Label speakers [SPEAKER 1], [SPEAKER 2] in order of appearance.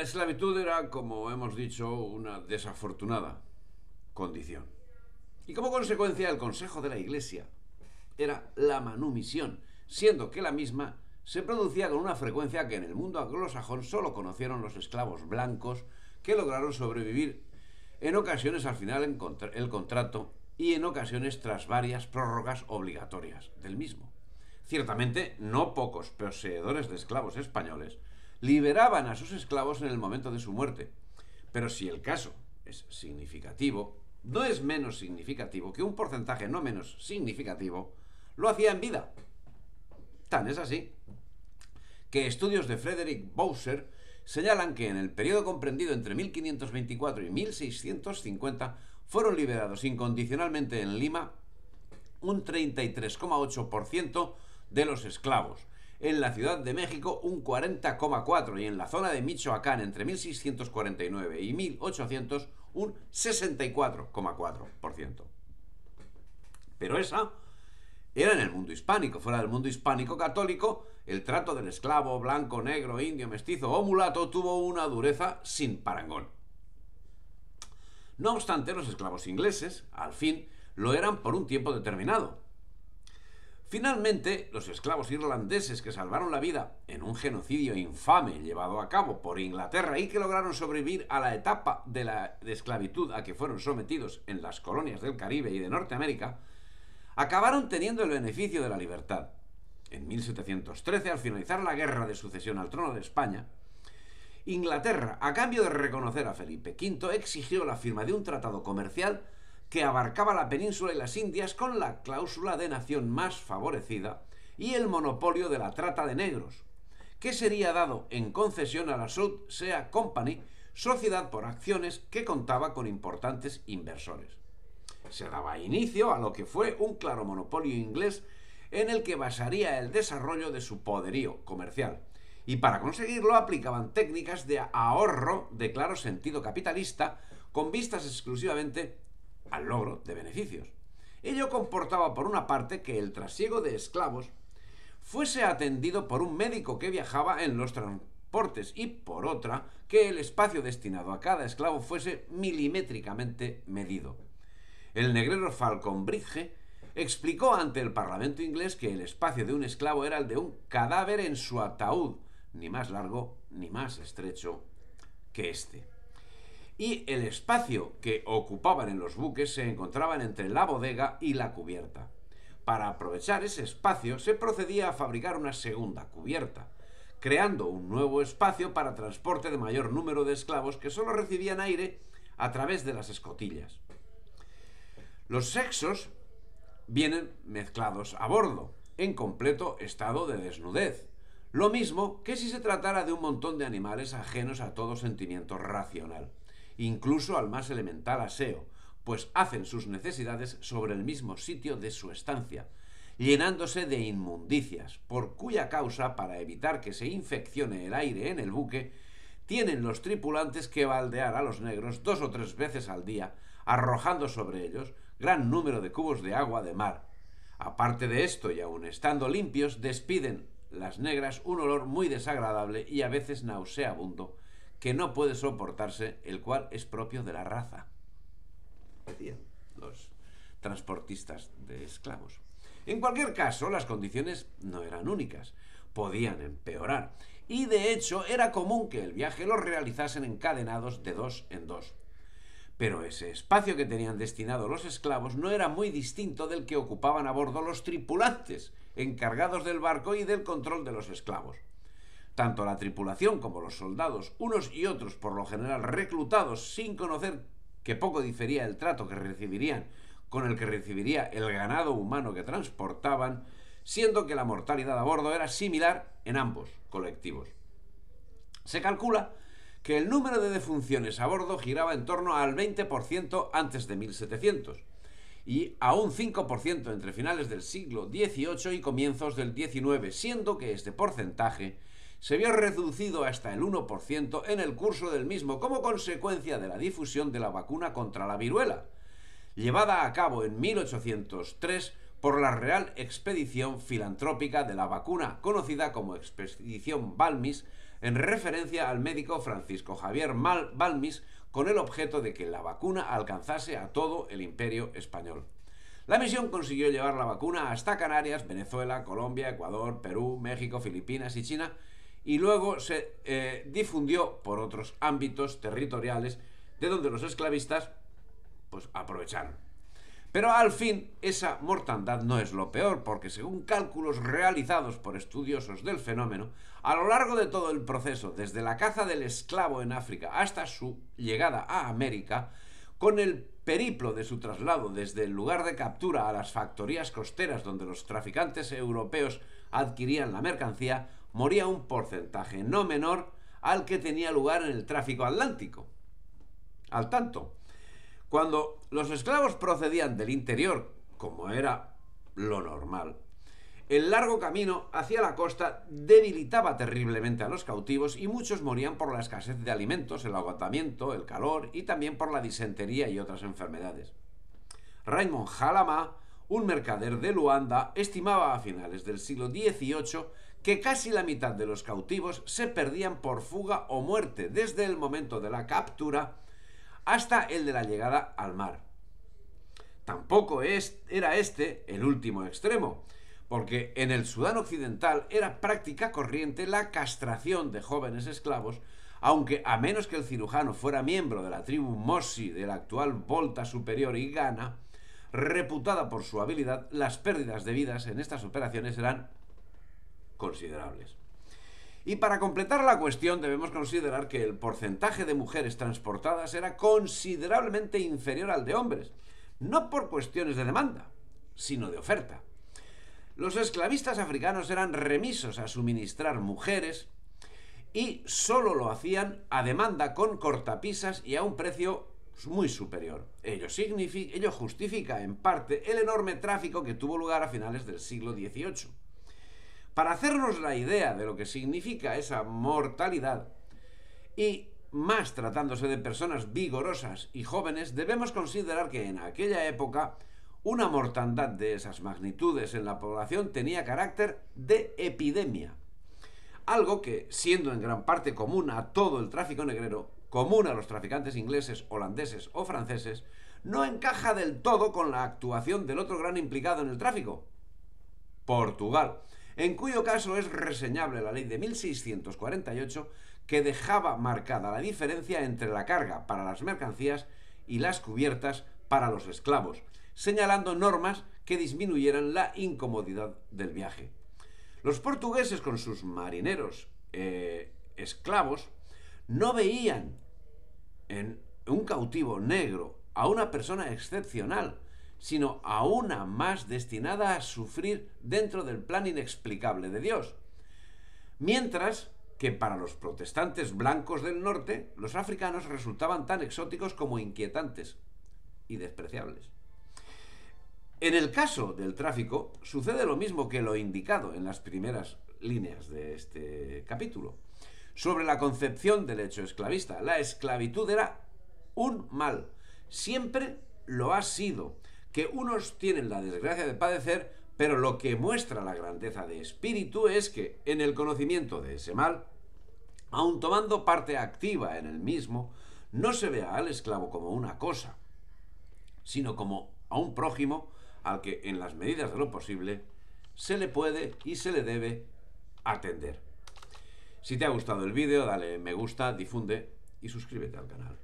[SPEAKER 1] La esclavitud era, como hemos dicho, una desafortunada condición. Y como consecuencia, el consejo de la Iglesia era la manumisión, siendo que la misma se producía con una frecuencia que en el mundo anglosajón solo conocieron los esclavos blancos que lograron sobrevivir en ocasiones al final el contrato y en ocasiones tras varias prórrogas obligatorias del mismo. Ciertamente, no pocos poseedores de esclavos españoles liberaban a sus esclavos en el momento de su muerte. Pero si el caso es significativo, no es menos significativo que un porcentaje no menos significativo lo hacía en vida. Tan es así que estudios de Frederick Bowser señalan que en el periodo comprendido entre 1524 y 1650 fueron liberados incondicionalmente en Lima un 33,8% de los esclavos, en la Ciudad de México un 40,4% y en la zona de Michoacán entre 1649 y 1800 un 64,4%. Pero esa era en el mundo hispánico. Fuera del mundo hispánico católico, el trato del esclavo blanco, negro, indio, mestizo o mulato tuvo una dureza sin parangón. No obstante, los esclavos ingleses, al fin, lo eran por un tiempo determinado. Finalmente, los esclavos irlandeses que salvaron la vida en un genocidio infame llevado a cabo por Inglaterra y que lograron sobrevivir a la etapa de esclavitud a que fueron sometidos en las colonias del Caribe y de Norteamérica, acabaron teniendo el beneficio de la libertad. En 1713, al finalizar la Guerra de Sucesión al trono de España, Inglaterra, a cambio de reconocer a Felipe V, exigió la firma de un tratado comercial que abarcaba la península y las Indias con la cláusula de nación más favorecida y el monopolio de la trata de negros, que sería dado en concesión a la South Sea Company, sociedad por acciones que contaba con importantes inversores. Se daba inicio a lo que fue un claro monopolio inglés en el que basaría el desarrollo de su poderío comercial, y para conseguirlo aplicaban técnicas de ahorro de claro sentido capitalista con vistas exclusivamente al logro de beneficios. Ello comportaba por una parte que el trasiego de esclavos fuese atendido por un médico que viajaba en los transportes y por otra que el espacio destinado a cada esclavo fuese milimétricamente medido. El negrero Falcon Bridge explicó ante el Parlamento inglés que el espacio de un esclavo era el de un cadáver en su ataúd, ni más largo ni más estrecho que este. Y el espacio que ocupaban en los buques se encontraban entre la bodega y la cubierta. Para aprovechar ese espacio se procedía a fabricar una segunda cubierta, creando un nuevo espacio para transporte de mayor número de esclavos que solo recibían aire a través de las escotillas. Los sexos vienen mezclados a bordo, en completo estado de desnudez, lo mismo que si se tratara de un montón de animales ajenos a todo sentimiento racional, incluso al más elemental aseo, pues hacen sus necesidades sobre el mismo sitio de su estancia, llenándose de inmundicias, por cuya causa, para evitar que se infeccione el aire en el buque, tienen los tripulantes que baldear a los negros 2 o 3 veces al día, arrojando sobre ellos gran número de cubos de agua de mar. Aparte de esto, y aun estando limpios, despiden las negras un olor muy desagradable y a veces nauseabundo, que no puede soportarse, el cual es propio de la raza. Decían los transportistas de esclavos. En cualquier caso, las condiciones no eran únicas, podían empeorar, y de hecho era común que el viaje lo realizasen encadenados de 2 en 2. Pero ese espacio que tenían destinado los esclavos no era muy distinto del que ocupaban a bordo los tripulantes, encargados del barco y del control de los esclavos. Tanto la tripulación como los soldados, unos y otros por lo general reclutados sin conocer que poco difería el trato que recibirían con el que recibiría el ganado humano que transportaban, siendo que la mortalidad a bordo era similar en ambos colectivos. Se calcula que el número de defunciones a bordo giraba en torno al 20% antes de 1700 y a un 5% entre finales del siglo XVIII y comienzos del XIX, siendo que este porcentaje se vio reducido hasta el 1% en el curso del mismo como consecuencia de la difusión de la vacuna contra la viruela, llevada a cabo en 1803 por la Real Expedición Filantrópica de la Vacuna, conocida como Expedición Balmis, en referencia al médico Francisco Javier Balmis, con el objeto de que la vacuna alcanzase a todo el imperio español. La misión consiguió llevar la vacuna hasta Canarias, Venezuela, Colombia, Ecuador, Perú, México, Filipinas y China, y luego se difundió por otros ámbitos territoriales de donde los esclavistas pues aprovecharon. Pero al fin, esa mortandad no es lo peor, porque según cálculos realizados por estudiosos del fenómeno, a lo largo de todo el proceso, desde la caza del esclavo en África hasta su llegada a América, con el periplo de su traslado desde el lugar de captura a las factorías costeras donde los traficantes europeos adquirían la mercancía, moría un porcentaje no menor al que tenía lugar en el tráfico atlántico. Al tanto, cuando los esclavos procedían del interior, como era lo normal, el largo camino hacia la costa debilitaba terriblemente a los cautivos y muchos morían por la escasez de alimentos, el agotamiento, el calor y también por la disentería y otras enfermedades. Raymond Jalama, un mercader de Luanda, estimaba a finales del siglo XVIII que casi la mitad de los cautivos se perdían por fuga o muerte desde el momento de la captura hasta el de la llegada al mar. Tampoco era este el último extremo, porque en el Sudán occidental era práctica corriente la castración de jóvenes esclavos, aunque a menos que el cirujano fuera miembro de la tribu Mossi de la actual Volta Superior y Ghana, reputada por su habilidad, las pérdidas de vidas en estas operaciones eran considerables. Y para completar la cuestión debemos considerar que el porcentaje de mujeres transportadas era considerablemente inferior al de hombres, no por cuestiones de demanda, sino de oferta. Los esclavistas africanos eran remisos a suministrar mujeres y solo lo hacían a demanda con cortapisas y a un precio muy superior. Ello justifica en parte el enorme tráfico que tuvo lugar a finales del siglo XVIII. Para hacernos la idea de lo que significa esa mortalidad, y más tratándose de personas vigorosas y jóvenes, debemos considerar que en aquella época una mortandad de esas magnitudes en la población tenía carácter de epidemia. Algo que, siendo en gran parte común a todo el tráfico negrero, común a los traficantes ingleses, holandeses o franceses, no encaja del todo con la actuación del otro gran implicado en el tráfico, Portugal, en cuyo caso es reseñable la ley de 1648 que dejaba marcada la diferencia entre la carga para las mercancías y las cubiertas para los esclavos, señalando normas que disminuyeran la incomodidad del viaje. Los portugueses, con sus marineros esclavos, no veían en un cautivo negro a una persona excepcional, sino a una más destinada a sufrir dentro del plan inexplicable de Dios. Mientras que para los protestantes blancos del norte, los africanos resultaban tan exóticos como inquietantes y despreciables. En el caso del tráfico, sucede lo mismo que lo indicado en las primeras líneas de este capítulo. Sobre la concepción del hecho esclavista, la esclavitud era un mal, siempre lo ha sido, que unos tienen la desgracia de padecer, pero lo que muestra la grandeza de espíritu es que, en el conocimiento de ese mal, aun tomando parte activa en el mismo, no se vea al esclavo como una cosa, sino como a un prójimo al que, en las medidas de lo posible, se le puede y se le debe atender. Si te ha gustado el vídeo, dale me gusta, difunde y suscríbete al canal.